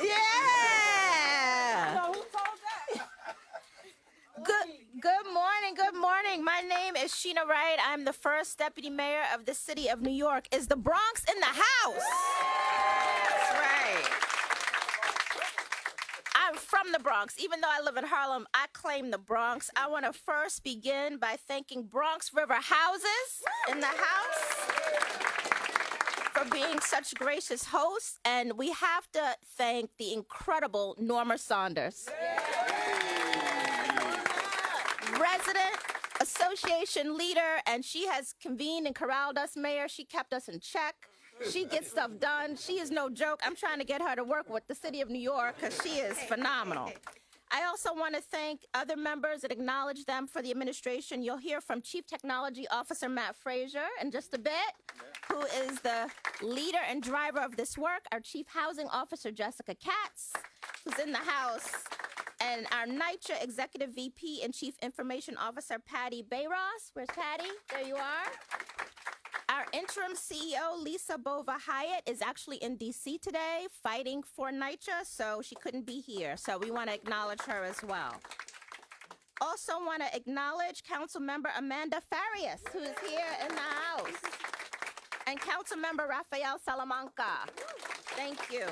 Yeah. Good morning. Good morning. My name is Sheena Wright. I'm the first deputy mayor of the city of New York. Is the Bronx in the house? That's right. I'm from the Bronx. Even though I live in Harlem, I claim the Bronx. I want to first begin by thanking Bronx River Houses in the house for being such gracious hosts. And we have to thank the incredible Norma Saunders, resident association leader, and she has convened and corralled us, Mayor. She kept us in check. She gets stuff done. She is no joke. I'm trying to get her to work with the city of New York because she is phenomenal. I also want to thank other members and acknowledge them for the administration. You'll hear from Chief Technology Officer Matt Frazier in just a bit, who is the leader and driver of this work. Our Chief Housing Officer, Jessica Katz, who's in the house, and our NYCHA Executive VP and Chief Information Officer, Patty Bayross. Where's Patty? There you are. Our interim CEO, Lisa Bova-Hyatt, is actually in D.C. today fighting for NYCHA, so she couldn't be here. So we want to acknowledge her as well. Also want to acknowledge Councilmember Amanda Farias, who is here in the house, and Councilmember Rafael Salamanca. Thank you.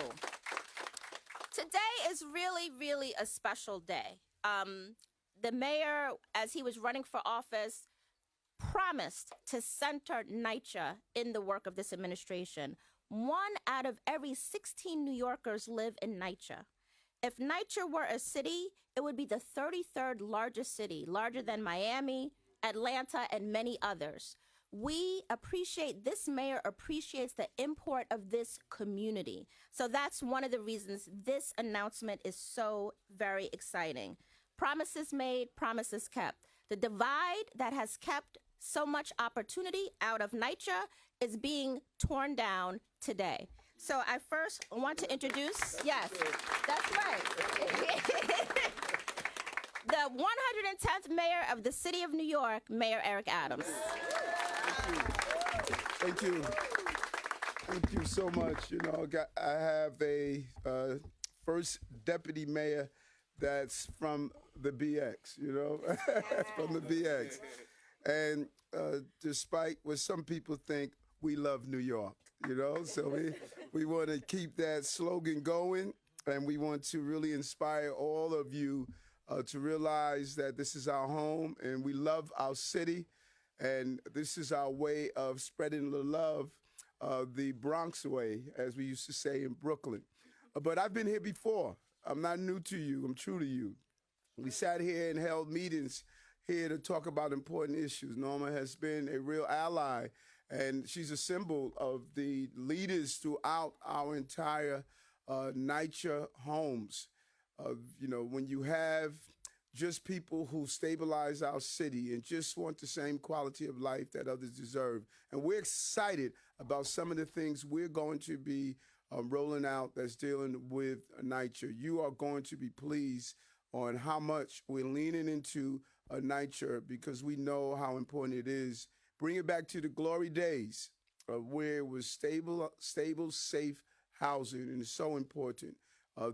Today is really, really a special day. The mayor, as he was running for office, promised to center NYCHA in the work of this administration. 1 out of every 16 New Yorkers live in NYCHA. If NYCHA were a city, it would be the 33rd largest city, larger than Miami, Atlanta, and many others. We appreciate, this mayor appreciates the import of this community. So that's one of the reasons this announcement is so very exciting. Promises made, promises kept. The divide that has kept so much opportunity out of NYCHA is being torn down today. So I first want to introduce, yes, that's right, the 110th mayor of the city of New York, Mayor Eric Adams. Thank you. Thank you so much. You know, I have a first deputy mayor that's from the BX, you know, from the BX. And despite what some people think, we love New York, you know, so we want to keep that slogan going, and we want to really inspire all of you to realize that this is our home and we love our city, and this is our way of spreading the love, the Bronx way, as we used to say in Brooklyn. But I've been here before. I'm not new to you. I'm true to you. We sat here and held meetings here to talk about important issues. Norma has been a real ally, and she's a symbol of the leaders throughout our entire NYCHA homes. You know, when you have just people who stabilize our city and just want the same quality of life that others deserve. And we're excited about some of the things we're going to be rolling out that's dealing with NYCHA. You are going to be pleased on how much we're leaning into NYCHA, because we know how important it is. Bring it back to the glory days where it was stable, safe housing, and it's so important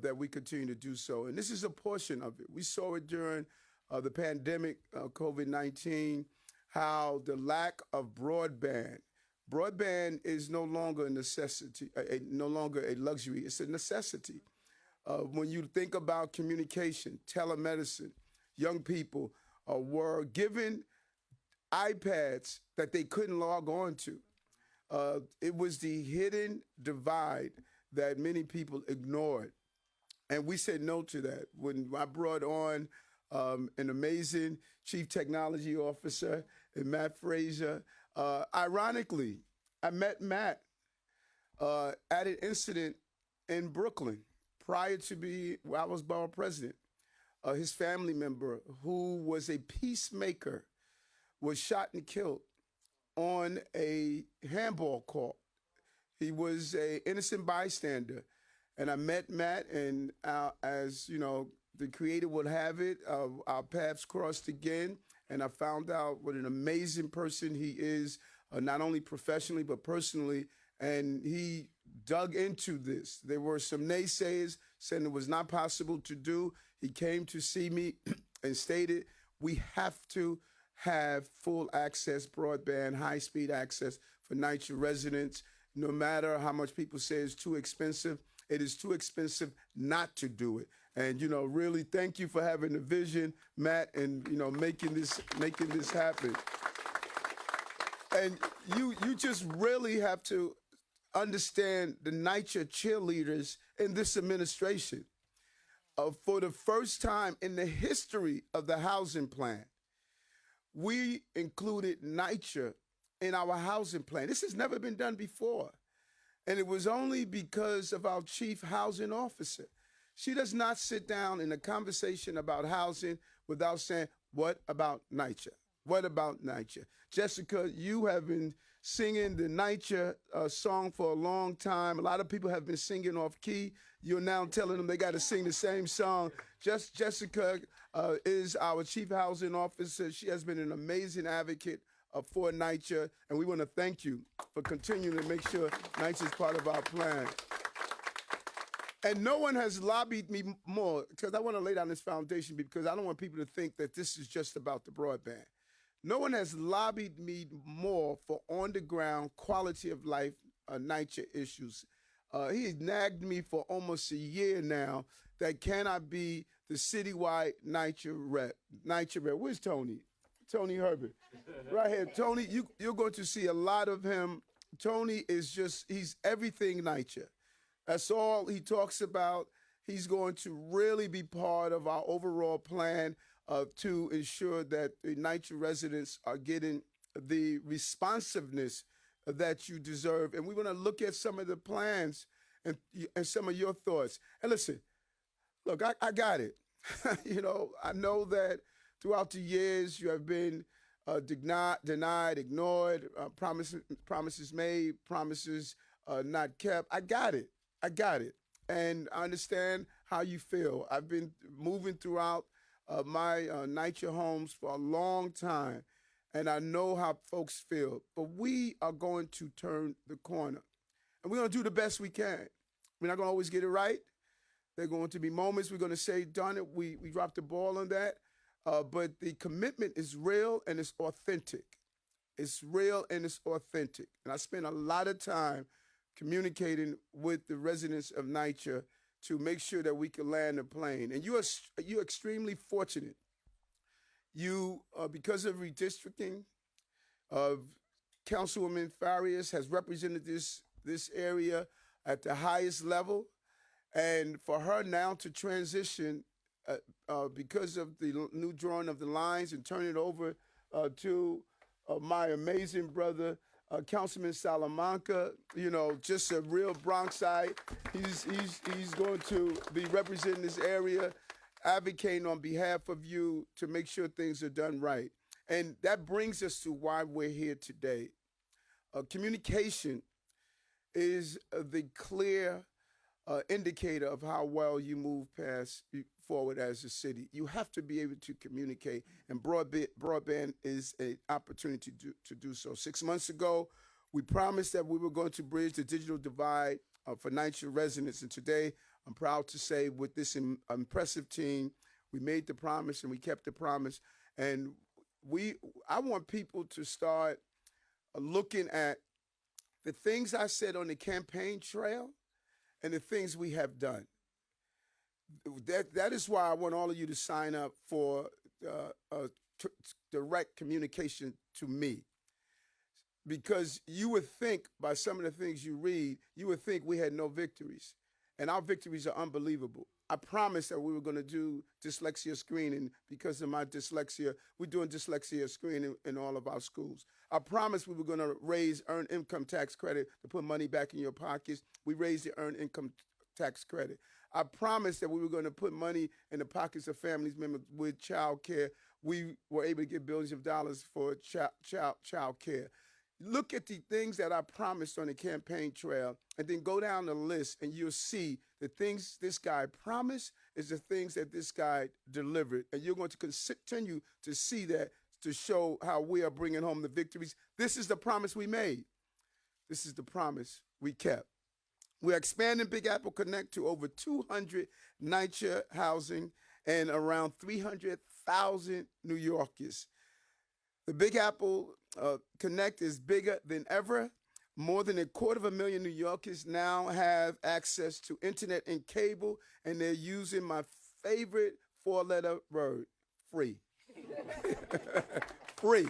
that we continue to do so. And this is a portion of it. We saw it during the pandemic, COVID-19, how the lack of broadband is no longer a necessity, no longer a luxury, it's a necessity. When you think about communication, telemedicine, young people were given iPads that they couldn't log on to. It was the hidden divide that many people ignored. And we said no to that. When I brought on an amazing chief technology officer, Matt Frazier, ironically, I met Matt at an incident in Brooklyn prior to I was borough president. His family member, who was a peacemaker, was shot and killed on a handball court. He was an innocent bystander. And I met Matt, and as you know, the Creator would have it, our paths crossed again, and I found out what an amazing person he is, not only professionally but personally. And he dug into this. There were some naysayers saying it was not possible to do. He came to see me and stated, we have to have full access, broadband, high-speed access for NYCHA residents. No matter how much people say it's too expensive, it is too expensive not to do it. And, really thank you for having the vision, Matt, and, making this happen. And you just really have to understand the NYCHA cheerleaders in this administration. For the first time in the history of the housing plan, we included NYCHA in our housing plan. This has never been done before. And it was only because of our chief housing officer. She does not sit down in a conversation about housing without saying, what about NYCHA? What about NYCHA? Jessica, you have been singing the NYCHA song for a long time. A lot of people have been singing off key. You're now telling them they got to sing the same song. Jessica is our chief housing officer. She has been an amazing advocate for NYCHA, and we want to thank you for continuing to make sure NYCHA is part of our plan. And no one has lobbied me more, because I want to lay down this foundation because I don't want people to think that this is just about the broadband. No one has lobbied me more for on-the-ground quality of life NYCHA issues. He has nagged me for almost a year now that can I be the citywide NYCHA rep? NYCHA rep. Where's Tony? Tony Herbert. Right here. Tony, you're going to see a lot of him. Tony is he's everything NYCHA. That's all he talks about. He's going to really be part of our overall plan to ensure that the NYCHA residents are getting the responsiveness that you deserve. And we're going to look at some of the plans and some of your thoughts. And listen, look, I got it. I know that throughout the years you have been denied, ignored, promises made, promises not kept. I got it. And I understand how you feel. I've been moving throughout my NYCHA homes for a long time, and I know how folks feel. But we are going to turn the corner, and we're going to do the best we can. We're not going to always get it right. There are going to be moments we're going to say, darn it, we dropped the ball on that. But the commitment is real and it's authentic. It's real and it's authentic. And I spend a lot of time communicating with the residents of NYCHA to make sure that we can land the plane. And you're extremely fortunate. You, because of redistricting, Councilwoman Farias has represented this area at the highest level. And for her now to transition because of the new drawing of the lines and turn it over to my amazing brother, Councilman Salamanca, just a real Bronxite. He's going to be representing this area, advocating on behalf of you to make sure things are done right. And that brings us to why we're here today. Communication is the clear indicator of how well you move forward as a city. You have to be able to communicate, and broadband is an opportunity to do so. 6 months ago, we promised that we were going to bridge the digital divide for NYCHA residents, and today I'm proud to say with this impressive team, we made the promise and we kept the promise. And I want people to start looking at the things I said on the campaign trail and the things we have done. That is why I want all of you to sign up for direct communication to me. Because you would think, by some of the things you read, you would think we had no victories. And our victories are unbelievable. I promised that we were going to do dyslexia screening. Because of my dyslexia, we're doing dyslexia screening in all of our schools. I promised we were going to raise earned income tax credit to put money back in your pockets. We raised the earned income tax credit. I promised that we were going to put money in the pockets of families members with child care. We were able to get billions of dollars for child care. Look at the things that I promised on the campaign trail, and then go down the list, and you'll see the things this guy promised is the things that this guy delivered. And you're going to continue to see that to show how we are bringing home the victories. This is the promise we made. This is the promise we kept. We're expanding Big Apple Connect to over 200 NYCHA housing and around 300,000 New Yorkers. The Big Apple Connect is bigger than ever. More than 250,000 New Yorkers now have access to internet and cable, and they're using my favorite four-letter word, free. Free.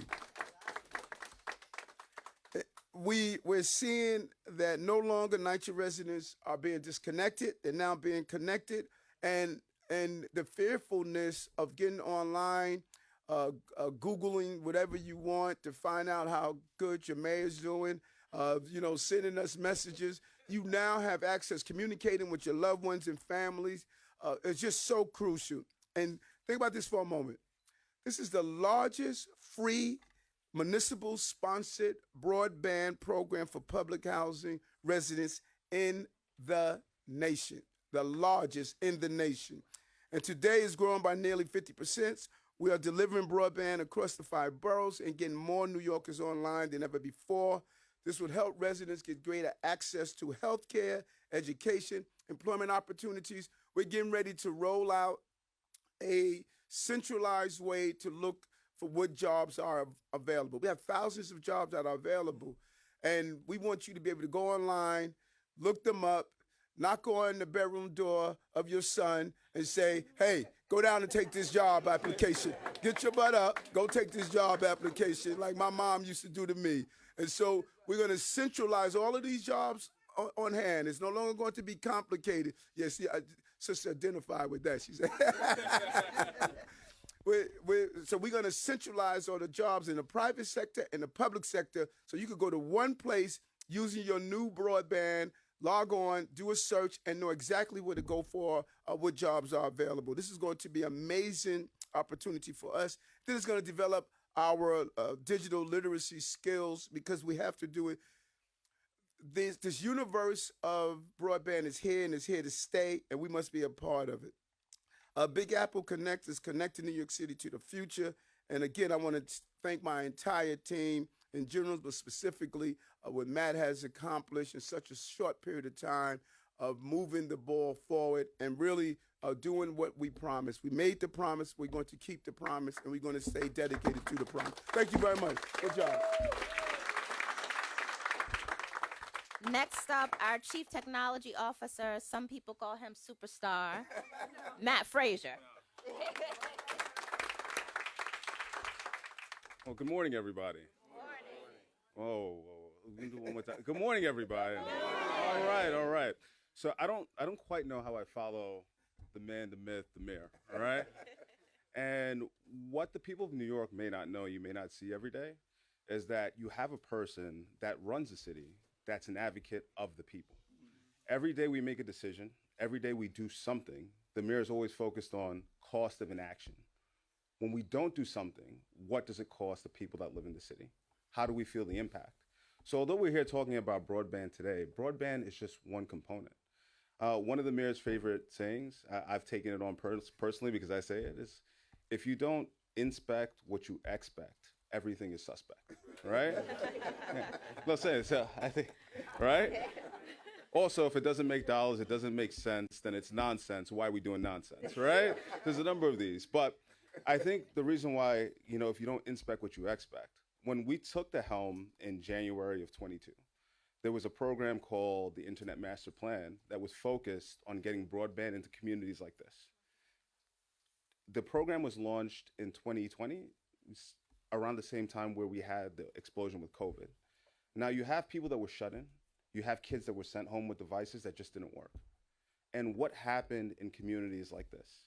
We're seeing that no longer NYCHA residents are being disconnected. They're now being connected. And the fearfulness of getting online, Googling whatever you want to find out how good your mayor's doing, sending us messages. You now have access, communicating with your loved ones and families. It's just so crucial. And think about this for a moment. This is the largest free municipal-sponsored broadband program for public housing residents in the nation, the largest in the nation. And today is growing by nearly 50%. We are delivering broadband across the 5 boroughs and getting more New Yorkers online than ever before. This would help residents get greater access to health care, education, employment opportunities. We're getting ready to roll out a centralized way to look for what jobs are available. We have thousands of jobs that are available, and we want you to be able to go online, look them up, knock on the bedroom door of your son and say, hey, go down and take this job application. Get your butt up, go take this job application like my mom used to do to me. And so we're going to centralize all of these jobs on hand. It's no longer going to be complicated. Yes, yeah, sister identified with that. She said. So we're going to centralize all the jobs in the private sector and the public sector so you could go to one place using your new broadband, log on, do a search, and know exactly where to go for what jobs are available. This is going to be an amazing opportunity for us. Then it's going to develop our digital literacy skills because we have to do it. This universe of broadband is here and it's here to stay, and we must be a part of it. Big Apple Connect is connecting New York City to the future. And again, I want to thank my entire team in general, but specifically what Matt has accomplished in such a short period of time of moving the ball forward and really doing what we promised. We made the promise, we're going to keep the promise, and we're going to stay dedicated to the promise. Thank you very much. Good job. Next up, our Chief Technology Officer, some people call him Superstar, Matt Frazier. Well, good morning, everybody. Good morning. Oh, we can do it one more time. Good morning, everybody. All right. So I don't quite know how I follow the man, the myth, the mayor, all right? And what the people of New York may not know, you may not see every day, is that you have a person that runs the city that's an advocate of the people. Every day we make a decision, every day we do something, the mayor is always focused on cost of inaction. When we don't do something, what does it cost the people that live in the city? How do we feel the impact? So although we're here talking about broadband today, broadband is just one component. One of the mayor's favorite sayings, I've taken it on personally because I say it, is if you don't inspect what you expect, everything is suspect, right? Let's say it, so I think, right? Also, if it doesn't make dollars, it doesn't make sense, then it's nonsense. Why are we doing nonsense, right? There's a number of these. But I think the reason why, if you don't inspect what you expect, when we took the helm in January of 22, there was a program called the Internet Master Plan that was focused on getting broadband into communities like this. The program was launched in 2020, around the same time where we had the explosion with COVID. Now you have people that were shut in, you have kids that were sent home with devices that just didn't work. And what happened in communities like this?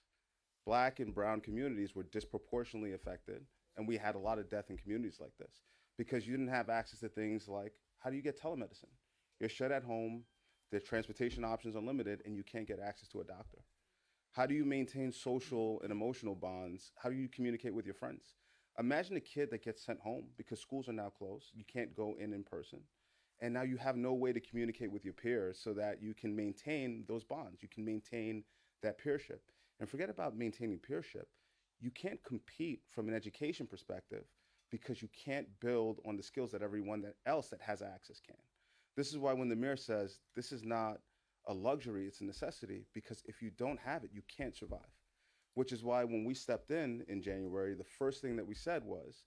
Black and brown communities were disproportionately affected, and we had a lot of death in communities like this because you didn't have access to things like, how do you get telemedicine? You're shut at home, the transportation options are limited, and you can't get access to a doctor. How do you maintain social and emotional bonds? How do you communicate with your friends? Imagine a kid that gets sent home because schools are now closed. You can't go in person. And now you have no way to communicate with your peers so that you can maintain those bonds. You can maintain that peership. And forget about maintaining peership. You can't compete from an education perspective because you can't build on the skills that everyone else that has access can. This is why when the mayor says this is not a luxury, it's a necessity, because if you don't have it, you can't survive. Which is why when we stepped in January, the first thing that we said was,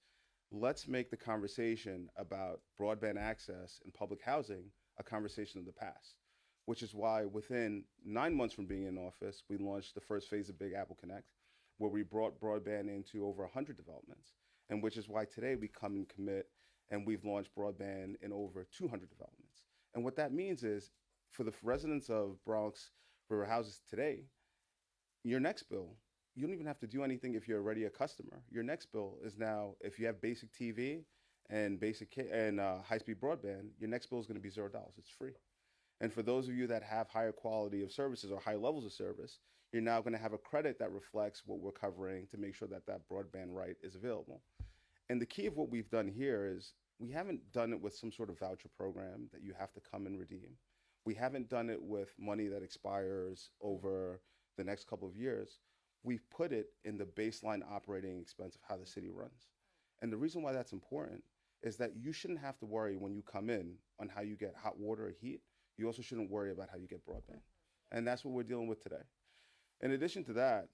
let's make the conversation about broadband access and public housing a conversation of the past. Which is why within 9 months from being in office, we launched the first phase of Big Apple Connect, where we brought broadband into over 100 developments. And which is why today we come and commit, and we've launched broadband in over 200 developments. And what that means is, for the residents of Bronx River Houses today, your next bill, you don't even have to do anything if you're already a customer. Your next bill is now, if you have basic TV and high-speed broadband, your next bill is going to be $0. It's free. And for those of you that have higher quality of services or high levels of service, you're now going to have a credit that reflects what we're covering to make sure that that broadband right is available. And the key of what we've done here is we haven't done it with some sort of voucher program that you have to come and redeem. We haven't done it with money that expires over the next couple of years. We've put it in the baseline operating expense of how the city runs. And the reason why that's important is that you shouldn't have to worry when you come in on how you get hot water or heat. You also shouldn't worry about how you get broadband. And that's what we're dealing with today. In addition to that,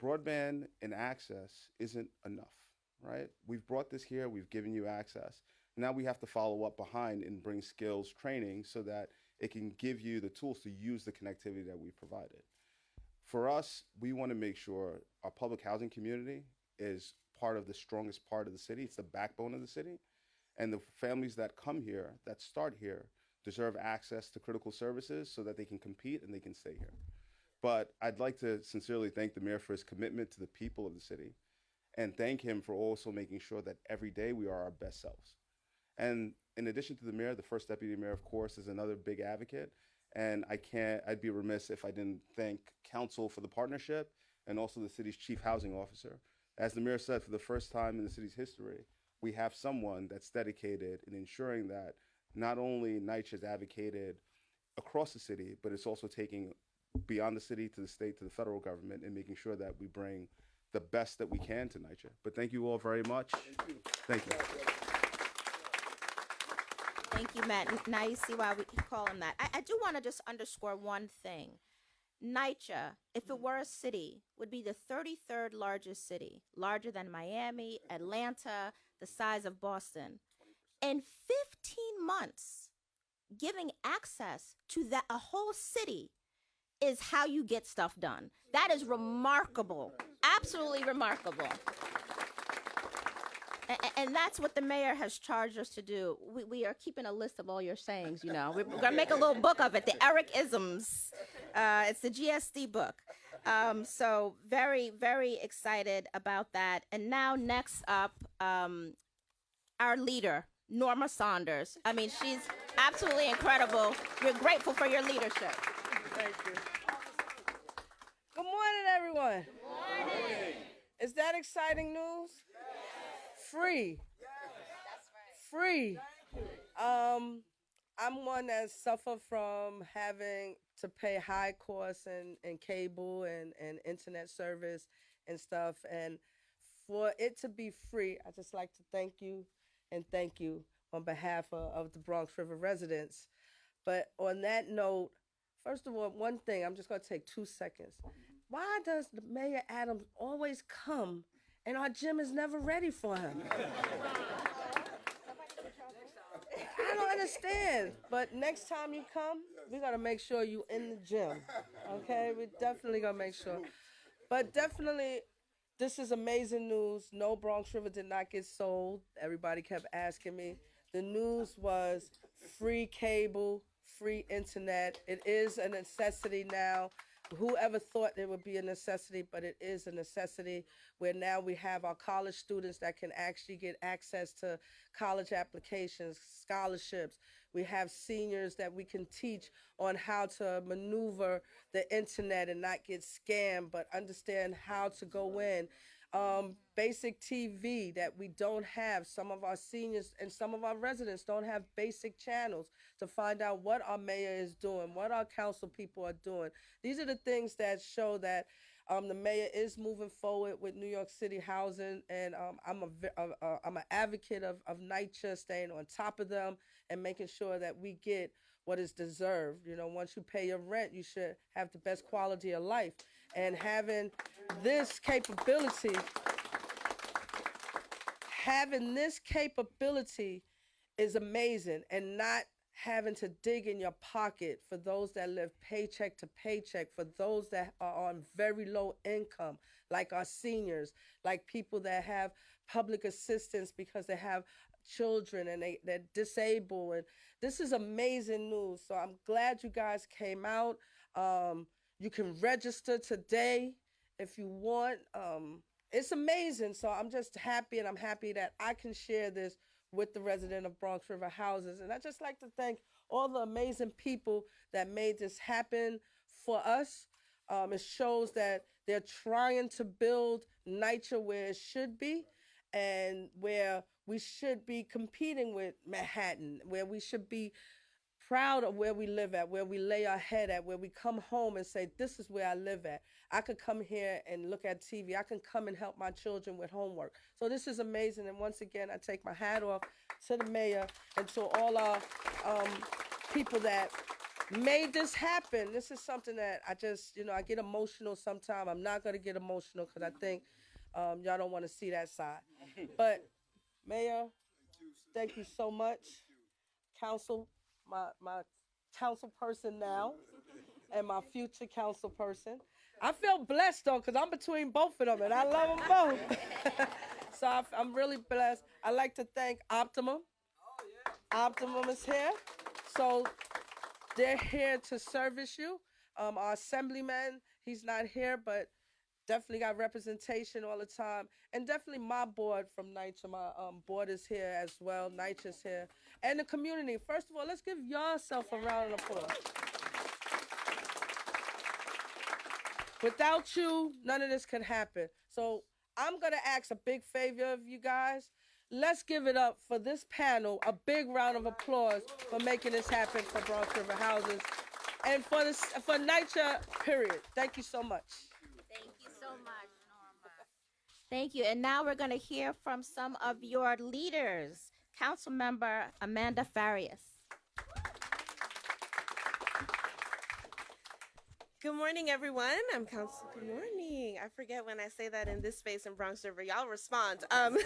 broadband and access isn't enough, right? We've brought this here, we've given you access. Now we have to follow up behind and bring skills training so that it can give you the tools to use the connectivity that we provided. For us, we want to make sure our public housing community is part of the strongest part of the city. It's the backbone of the city. And the families that come here, that start here, deserve access to critical services so that they can compete and they can stay here. But I'd like to sincerely thank the mayor for his commitment to the people of the city, and thank him for also making sure that every day we are our best selves. And in addition to the mayor, the first deputy mayor, of course, is another big advocate. And I'd be remiss if I didn't thank council for the partnership, and also the city's chief housing officer. As the mayor said, for the first time in the city's history, we have someone that's dedicated in ensuring that not only NYCHA is advocated across the city, but it's also taking beyond the city to the state to the federal government and making sure that we bring the best that we can to NYCHA. But thank you all very much. Thank you. Thank you, Matt. Now you see why we call him that. I do want to just underscore one thing. NYCHA, if it were a city, would be the 33rd largest city, larger than Miami, Atlanta, the size of Boston. In 15 months, giving access to a whole city is how you get stuff done. That is remarkable, absolutely remarkable. And that's what the mayor has charged us to do. We are keeping a list of all your sayings, you know. We're going to make a little book of it, the Eric-isms. It's the GSD book. So very, very excited about that. And now next up, our leader, Norma Saunders. I mean, she's absolutely incredible. We're grateful for your leadership. Thank you. Good morning, everyone. Good morning. Is that exciting news? Free. Free. I'm one that suffer from having to pay high costs in cable and internet service and stuff. And for it to be free, I just like to thank you on behalf of the Bronx River residents. But on that note, first of all, one thing, I'm just going to take 2 seconds. Why does Mayor Adams always come and our gym is never ready for him? I don't understand. But next time you come, we got to make sure you in the gym. Okay? We're definitely going to make sure. But definitely, this is amazing news. No, Bronx River did not get sold. Everybody kept asking me. The news was free cable, free internet. It is a necessity now. Whoever thought it would be a necessity, but it is a necessity, where now we have our college students that can actually get access to college applications, scholarships. We have seniors that we can teach on how to maneuver the internet and not get scammed, but understand how to go in. Basic TV that we don't have. Some of our seniors and some of our residents don't have basic channels to find out what our mayor is doing, what our council people are doing. These are the things that show that the mayor is moving forward with New York City housing, and I'm an advocate of NYCHA staying on top of them and making sure that we get what is deserved. You know, once you pay your rent, you should have the best quality of life. And having this capability is amazing, and not having to dig in your pocket for those that live paycheck to paycheck, for those that are on very low income, like our seniors, like people that have public assistance because they have children and they're disabled. And this is amazing news. So I'm glad you guys came out. You can register today if you want. It's amazing. So I'm just happy, and I'm happy that I can share this with the resident of Bronx River Houses. And I just like to thank all the amazing people that made this happen for us. It shows that they're trying to build NYCHA where it should be, and where we should be competing with Manhattan, where we should be proud of where we live at, where we lay our head at, where we come home and say, this is where I live at. I could come here and look at TV. I can come and help my children with homework. So this is amazing. And once again, I take my hat off to the mayor and to all our people that made this happen. This is something that I just, I get emotional sometimes. I'm not going to get emotional because I think y'all don't want to see that side. But Mayor, thank you so much. Council, my council person now, and my future council person. I feel blessed though, because I'm between both of them, and I love them both. So I'm really blessed. I'd like to thank Optimum. Optimum is here. So they're here to service you. Our assemblyman, he's not here, but definitely got representation all the time. And definitely my board from NYCHA, my board is here as well. NYCHA's here. And the community. First of all, let's give yourself a round of applause. Without you, none of this could happen. So I'm going to ask a big favor of you guys. Let's give it up for this panel, a big round of applause for making this happen for Bronx River Houses and for NYCHA, period. Thank you so much. Thank you so much, Norma. Thank you. And now we're going to hear from some of your leaders. Councilmember Amanda Farias. Good morning, everyone. Good morning. I forget when I say that in this space in Bronx River. Y'all respond. I'm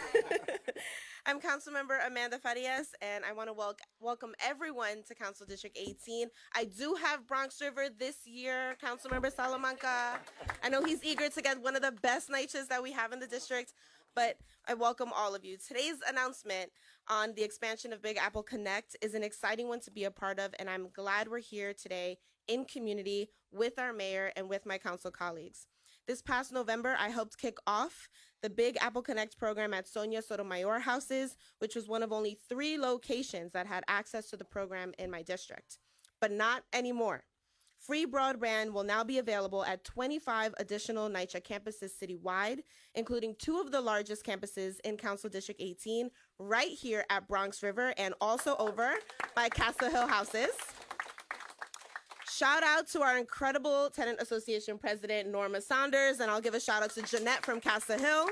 Councilmember Amanda Farias, and I want to welcome everyone to Council District 18. I do have Bronx River this year, Councilmember Salamanca. I know he's eager to get one of the best NYCHAs that we have in the district, but I welcome all of you. Today's announcement on the expansion of Big Apple Connect is an exciting one to be a part of, and I'm glad we're here today in community with our mayor and with my council colleagues. This past November, I helped kick off the Big Apple Connect program at Sonia Sotomayor Houses, which was one of only 3 locations that had access to the program in my district. But not anymore. Free broadband will now be available at 25 additional NYCHA campuses citywide, including 2 of the largest campuses in Council District 18, right here at Bronx River and also over by Castle Hill Houses. Shout out to our incredible Tenant Association President, Norma Saunders, and I'll give a shout out to Jeanette from Castle Hill.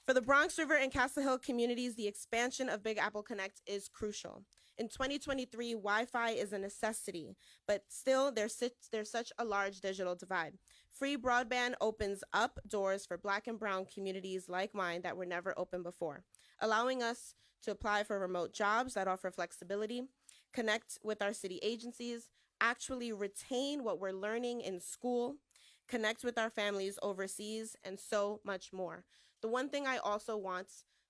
For the Bronx River and Castle Hill communities, the expansion of Big Apple Connect is crucial. In 2023, Wi-Fi is a necessity, but still there's such a large digital divide. Free broadband opens up doors for Black and Brown communities like mine that were never open before, allowing us to apply for remote jobs that offer flexibility, connect with our city agencies, actually retain what we're learning in school, connect with our families overseas, and so much more. The one thing I also want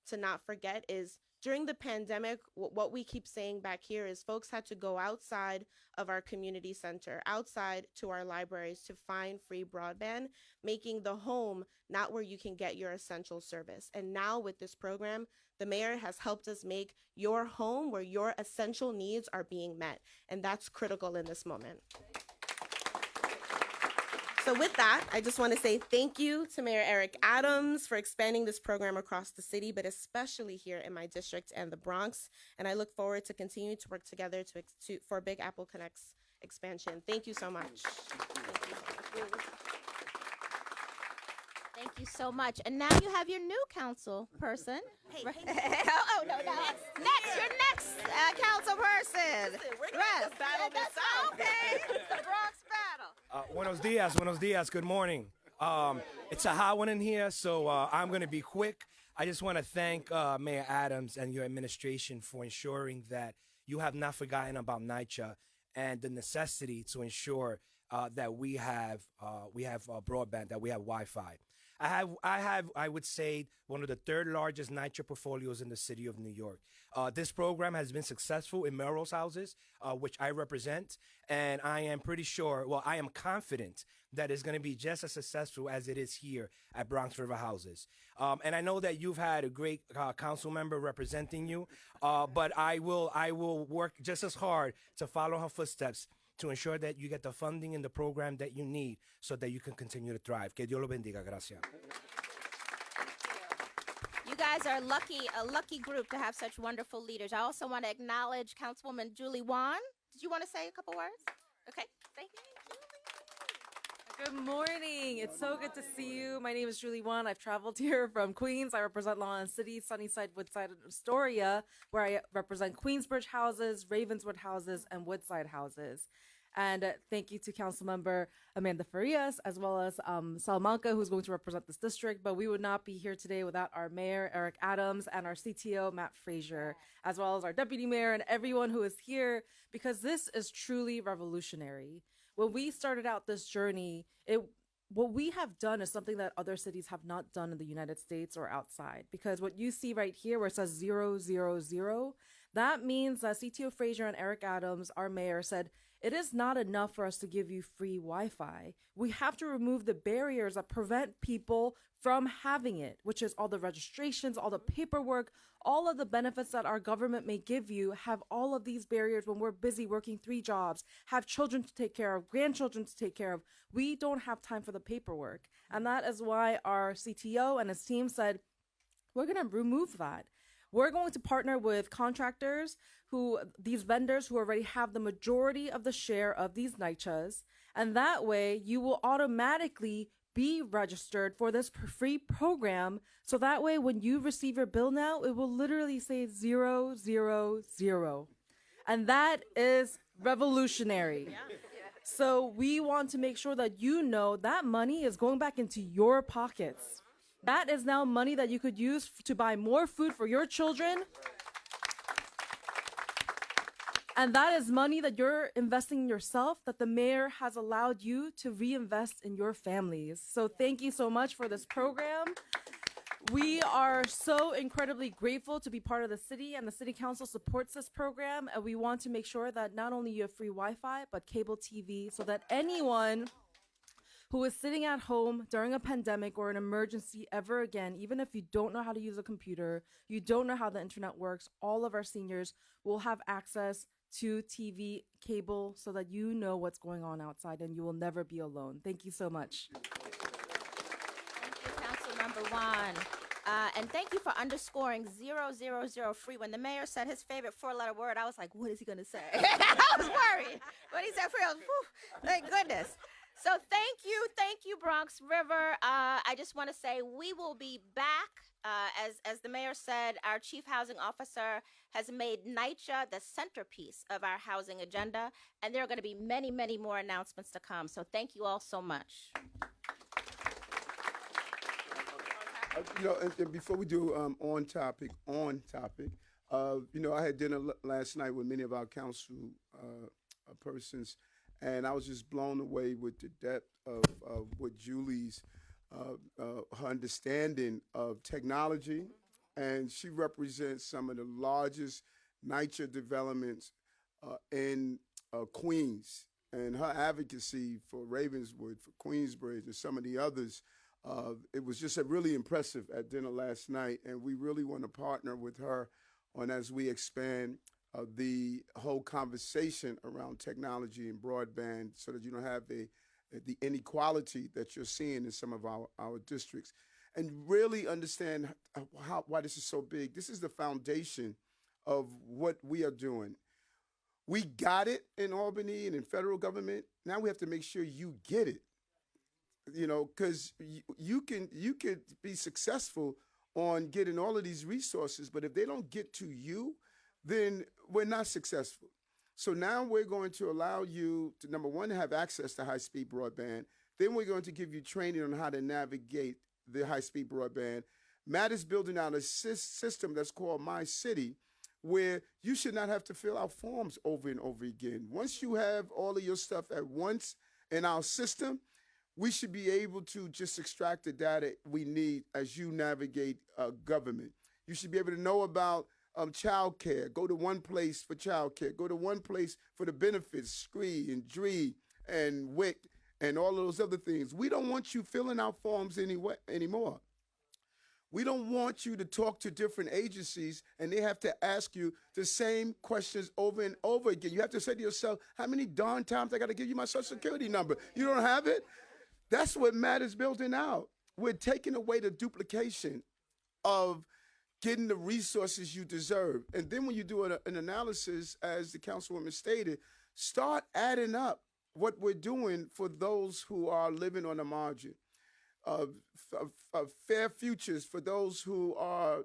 to not forget is during the pandemic, what we keep saying back here is folks had to go outside of our community center, outside to our libraries to find free broadband, making the home not where you can get your essential service. And now with this program, the mayor has helped us make your home where your essential needs are being met. And that's critical in this moment. So with that, I just want to say thank you to Mayor Eric Adams for expanding this program across the city, but especially here in my district and the Bronx. And I look forward to continuing to work together for Big Apple Connect's expansion. Thank you so much. Thank you so much. And now you have your new council person. Oh, no. Next, your next council person. Rest. Okay. The Bronx battle. Buenos dias. Good morning. It's a hot one in here, so I'm going to be quick. I just want to thank Mayor Adams and your administration for ensuring that you have not forgotten about NYCHA and the necessity to ensure that we have broadband, that we have Wi-Fi. I would say, one of the third largest NYCHA portfolios in the city of New York. This program has been successful in Melrose houses, which I represent, and I am pretty sure, I am confident that it's going to be just as successful as it is here at Bronx River Houses. And I know that you've had a great council member representing you, but I will work just as hard to follow her footsteps to ensure that you get the funding and the program that you need so that you can continue to thrive. Que Dios lo bendiga. Gracias. You guys are a lucky group to have such wonderful leaders. I also want to acknowledge Councilwoman Julie Wan. Did you want to say a couple words? Okay, thank you. Good morning. It's so good to see you. My name is Julie Wan. I've traveled here from Queens. I represent Long Island City, Sunnyside, Woodside, and Astoria, where I represent Queensbridge houses, Ravenswood houses, and Woodside houses. And thank you to Councilmember Amanda Farias, as well as Salamanca, who's going to represent this district. But we would not be here today without our mayor, Eric Adams, and our CTO, Matt Frazier, as well as our deputy mayor and everyone who is here, because this is truly revolutionary. When we started out this journey, what we have done is something that other cities have not done in the United States or outside. Because what you see right here where it says 000, that means that CTO Frazier and Eric Adams, our mayor, said, it is not enough for us to give you free Wi-Fi. We have to remove the barriers that prevent people from having it, which is all the registrations, all the paperwork, all of the benefits that our government may give you, have all of these barriers when we're busy working 3 jobs, have children to take care of, grandchildren to take care of. We don't have time for the paperwork. And that is why our CTO and his team said, we're going to remove that. We're going to partner with contractors these vendors who already have the majority of the share of these NYCHAs. And that way you will automatically be registered for this free program. So that way, when you receive your bill now, it will literally say 000. And that is revolutionary. So we want to make sure that you know that money is going back into your pockets. That is now money that you could use to buy more food for your children. And that is money that you're investing in yourself, that the mayor has allowed you to reinvest in your families. So thank you so much for this program. We are so incredibly grateful to be part of the city, and the city council supports this program. And we want to make sure that not only you have free Wi-Fi, but cable TV, so that anyone who is sitting at home during a pandemic or an emergency ever again, even if you don't know how to use a computer, you don't know how the internet works, all of our seniors will have access to TV, cable, so that you know what's going on outside and you will never be alone. Thank you so much. Thank you, Councilmember Wan. And thank you for underscoring 000 free. When the mayor said his favorite 4-letter word, I was like, what is he going to say? I was worried. When he said free, I was, whew, thank goodness. So thank you, Bronx River. I just want to say we will be back. As the mayor said, our chief housing officer has made NYCHA the centerpiece of our housing agenda, and there are going to be many, many more announcements to come. So thank you all so much. And before we do on topic, I had dinner last night with many of our council persons, and I was just blown away with the depth of what Julie's her understanding of technology, and she represents some of the largest NYCHA developments in Queens, and her advocacy for Ravenswood, for Queensbridge, and some of the others. It was just really impressive at dinner last night, and we really want to partner with her on as we expand the whole conversation around technology and broadband, so that you don't have the inequality that you're seeing in some of our districts, and really understand why this is so big. This is the foundation of what we are doing. We got it in Albany and in federal government. Now we have to make sure you get it. you know, because you could be successful on getting all of these resources, but if they don't get to you, then we're not successful. So now we're going to allow you to, number one, have access to high-speed broadband. Then we're going to give you training on how to navigate the high-speed broadband. Matt is building out a system that's called My City, where you should not have to fill out forms over and over again. Once you have all of your stuff at once in our system, we should be able to just extract the data we need as you navigate government. You should be able to know about child care. Go to one place for child care. Go to one place for the benefits, SCREE and DREE and WIC and all of those other things. We don't want you filling out forms anymore. We don't want you to talk to different agencies and they have to ask you the same questions over and over again. You have to say to yourself, how many darn times I got to give you my social security number? You don't have it? That's what Matt is building out. We're taking away the duplication of getting the resources you deserve. And then when you do an analysis, as the councilwoman stated, start adding up what we're doing for those who are living on the margin. Fair futures for those who are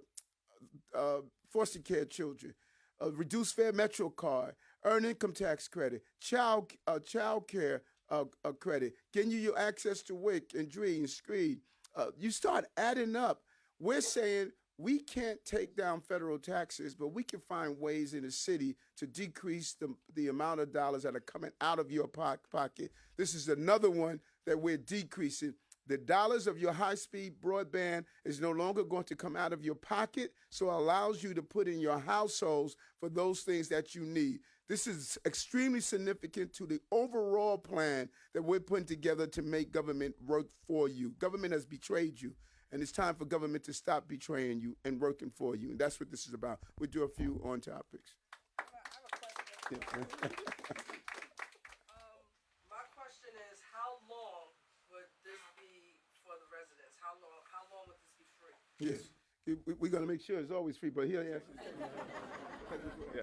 foster care children, reduced fare Metro card, earned income tax credit, child care credit, getting you your access to WIC and DREE and SCREE. You start adding up. We're saying we can't take down federal taxes, but we can find ways in the city to decrease the amount of dollars that are coming out of your pocket. This is another one that we're decreasing. The dollars of your high-speed broadband is no longer going to come out of your pocket, so it allows you to put in your households for those things that you need. This is extremely significant to the overall plan that we're putting together to make government work for you. Government has betrayed you, and it's time for government to stop betraying you and working for you, and that's what this is about. We'll do a few on topics. I have a question. My question is, how long would this be for the residents? How long would this be free? Yes, we're going to make sure it's always free, but here, yes. Yeah.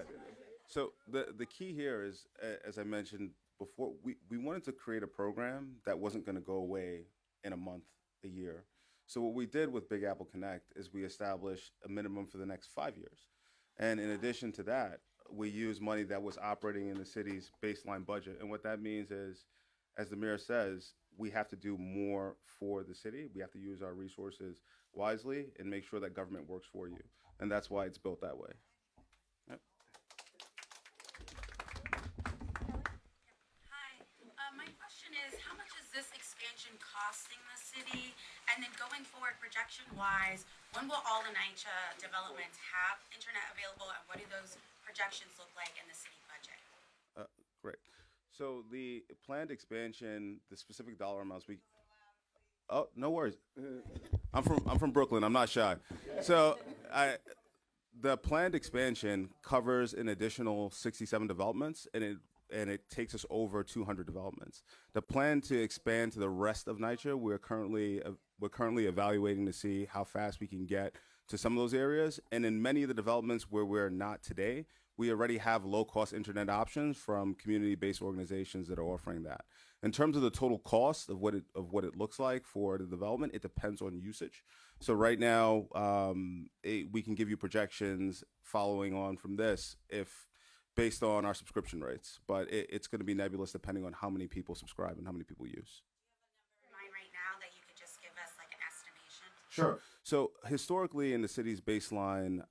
So the key here is, as I mentioned before, we wanted to create a program that wasn't going to go away in a month, a year. So what we did with Big Apple Connect is we established a minimum for the next 5 years. And in addition to that, we use money that was operating in the city's baseline budget. And what that means is, as the mayor says, we have to do more for the city. We have to use our resources wisely and make sure that government works for you. And that's why it's built that way. Yep. My question is, how much is this expansion costing the city? And then going forward, projection-wise, when will all the NYCHA developments have internet available, and what do those projections look like in the city budget? Great. So the planned expansion, the specific dollar amounts oh, no worries. I'm from Brooklyn. I'm not shy. So the planned expansion covers an additional 67 developments, and it takes us over 200 developments. The plan to expand to the rest of NYCHA, we're currently evaluating to see how fast we can get to some of those areas. And in many of the developments where we're not today, we already have low-cost internet options from community-based organizations that are offering that. In terms of the total cost of what it looks like for the development, it depends on usage. So right now, we can give you projections following on from this based on our subscription rates, but it's going to be nebulous depending on how many people subscribe and how many people use. Do you have a number in mind right now that you could just give us like an estimation? Sure. So historically in the city's baseline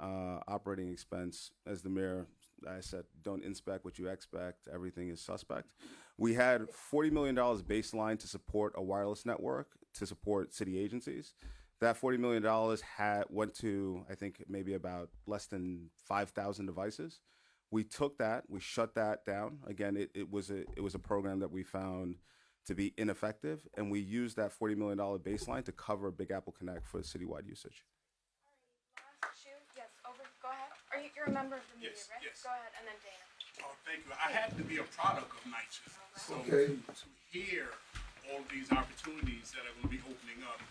operating expense, as the mayor, I said, don't inspect what you expect, everything is suspect. We had $40 million baseline to support a wireless network, to support city agencies. That $40 million went to, I think, maybe about less than 5,000 devices. We took that, we shut that down. Again, it was a program that we found to be ineffective, and we used that $40 million baseline to cover Big Apple Connect for citywide usage. Last issue, yes, over, go ahead. You're a member of the media, Yes, right? yes. Go ahead, and then Dana. Oh, thank you. I happen to be a product of NYCHA. So Okay. to hear all of these opportunities that are going to be opening up,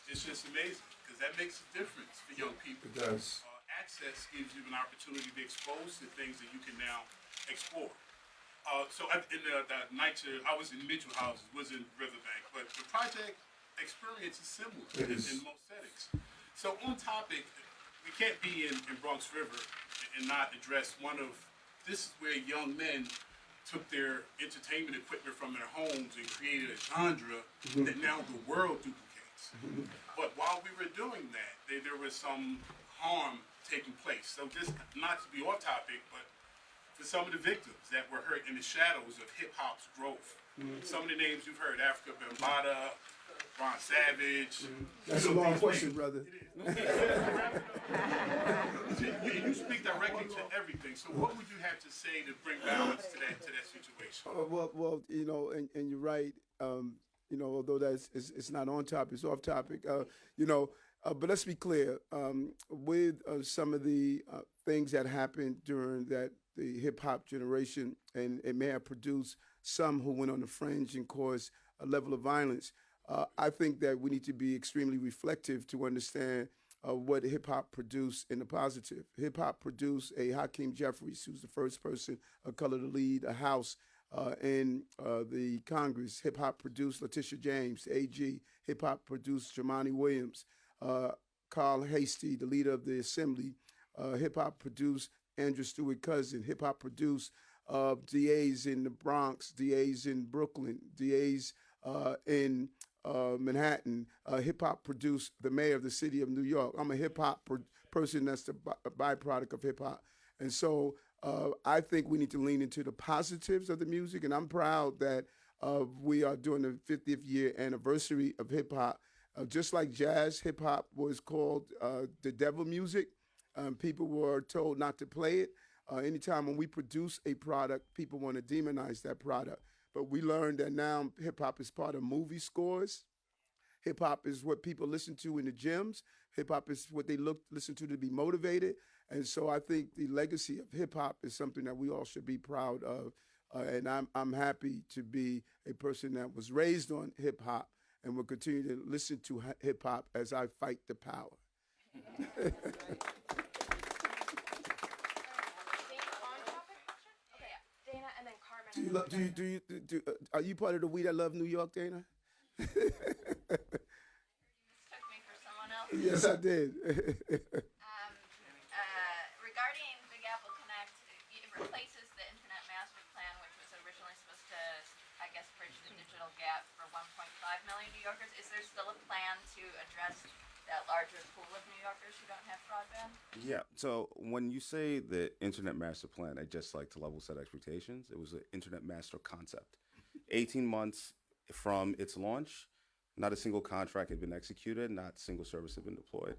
it's just amazing because that makes a difference for young people. It does. Access gives you an opportunity to expose to things that you can now explore. In the night, I was in Mitchell Houses, was in Riverbank, but the project experience is similar in most settings. So on topic, we can't be in Bronx River and not address this is where young men took their entertainment equipment from their homes and created a genre that now the world duplicates. But while we were doing that, there was some harm taking place. So just not to be off topic, but for some of the victims that were hurt in the shadows of hip hop's growth. Some of the names you've heard: Africa Bambaataa, Ron Savage. That's a long question, brother. You speak directly to everything. So, what would you have to say to bring balance to that situation? Well, you know, and you're right. You know, although it's not on topic, it's off topic. You know, but let's be clear. With some of the things that happened during the hip hop generation, and it may have produced some who went on the fringe and caused a level of violence. I think that we need to be extremely reflective to understand what hip hop produced in the positive. Hip hop produced a Hakeem Jeffries, who's the first person of color to lead a House in the Congress. Hip hop produced Letitia James, AG. Hip hop produced Jamani Williams, Carl Hasty, the leader of the Assembly. Hip hop produced Andrew Stewart Cousin. Hip hop produced DAs in the Bronx, DAs in Brooklyn, DAs in Manhattan. Hip hop produced the mayor of the city of New York. I'm a hip hop person that's the byproduct of hip hop. And so I think we need to lean into the positives of the music. And I'm proud that we are doing the 50th year anniversary of hip hop. Just like jazz, hip hop was called the devil music. People were told not to play it. Anytime when we produce a product, people want to demonize that product. But we learned that now hip hop is part of movie scores. Hip hop is what people listen to in the gyms. Hip hop is what they listen to be motivated. And so I think the legacy of hip hop is something that we all should be proud of. And I'm happy to be a person that was raised on hip hop and will continue to listen to hip hop as I fight the power. Dana and then Carmen. Are you part of the We That Love New York, Dana? You mistook me for someone else. Yes, I did. Regarding Big Apple Connect, it replaces the Internet Master Plan, which was originally supposed to, I guess, bridge the digital gap for 1.5 million New Yorkers. Is there still a plan to address that larger pool of New Yorkers who don't have broadband? Yeah. So when you say the Internet Master Plan, I just like to level set expectations. It was an Internet Master concept. 18 months from its launch, not a single contract had been executed, not a single service had been deployed.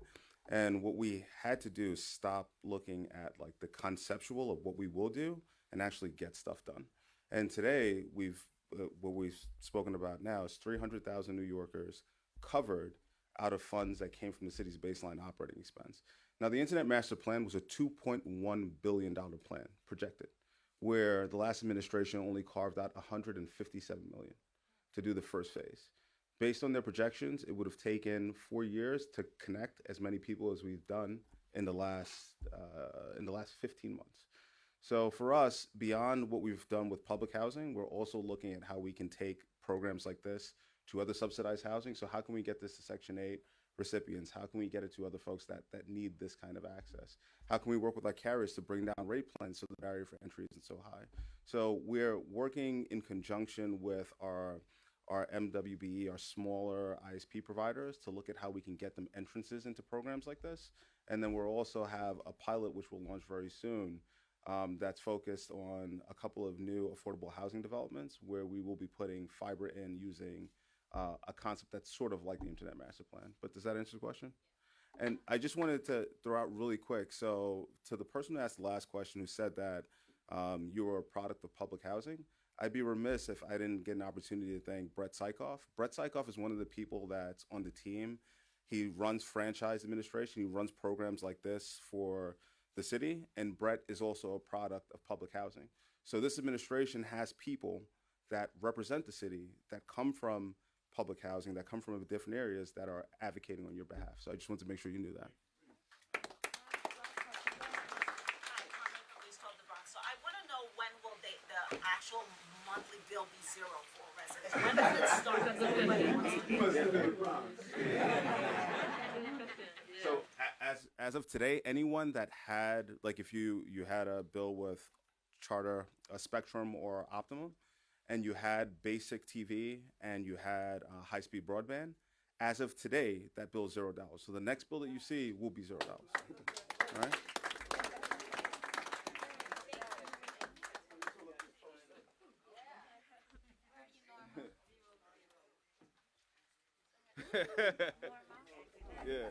And what we had to do is stop looking at like the conceptual of what we will do and actually get stuff done. And today what we've spoken about now is 300,000 New Yorkers covered out of funds that came from the city's baseline operating expense. Now, the Internet Master Plan was a $2.1 billion plan projected, where the last administration only carved out $157 million to do the first phase. Based on their projections, it would have taken 4 years to connect as many people as we've done in the last 15 months. So for us, beyond what we've done with public housing, we're also looking at how we can take programs like this to other subsidized housing. So how can we get this to Section 8 recipients? How can we get it to other folks that need this kind of access? How can we work with our carriers to bring down rate plans so the barrier for entry isn't so high? So we're working in conjunction with our MWBE, our smaller ISP providers, to look at how we can get them entrances into programs like this. And then we'll also have a pilot, which will launch very soon, that's focused on a couple of new affordable housing developments where we will be putting fiber in using a concept that's sort of like the Internet Master Plan. But does that answer the question? And I just wanted to throw out really quick. So to the person who asked the last question who said that you were a product of public housing, I'd be remiss if I didn't get an opportunity to thank Brett Sykoff. Brett Sykoff is one of the people that's on the team. He runs franchise administration. He runs programs like this for the city. And Brett is also a product of public housing. So this administration has people that represent the city that come from public housing, that come from different areas that are advocating on your behalf. So I just wanted to make sure you knew that. So I want to know, when will the actual monthly bill be zero for a resident? When does it start? Everybody wants to So as of today, anyone that had, like, if you had a bill with Charter, Spectrum, or Optimum, and you had basic TV and you had high-speed broadband, as of today, that bill is $0. So the next bill that you see will be $0. All right. Yeah.